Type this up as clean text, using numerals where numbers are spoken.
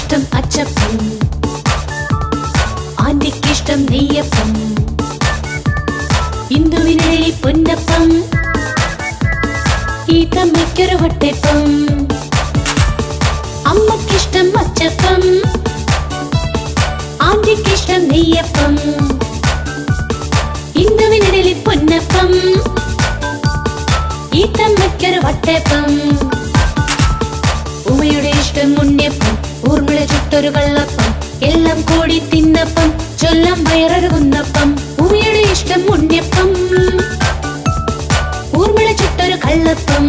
അമ്മക്കിഷ്ടം അച്ചപ്പം, ആന്റിക്കിഷ്ടം നെയ്യപ്പം, ഇന്ദുവിനേലി പൊന്നപ്പം, ഈ തമ്മയ്ക്കൊരു വട്ടയപ്പം. അമ്മക്കിഷ്ടം അച്ചപ്പം, ആന്റിക്കിഷ്ടം നെയ്യപ്പം, ഇന്ദുവിനേലി പൊന്നപ്പം, ഈ തമ്മയ്ക്കൊരു വട്ടയപ്പം. ഉമ്മയുടെ ഇഷ്ടം ഉണ്ണിയപ്പം, ഊർമിള ചുട്ടൊരു കള്ളപ്പം, എല്ലാം കൂടി തിന്നപ്പം, ചൊല്ലാം വയറൊരുകുന്നപ്പം. ഉമ്മയുടെ ഇഷ്ടം ഉണ്ണിയപ്പം, ഊർമിള ചുട്ടൊരു കള്ളപ്പം.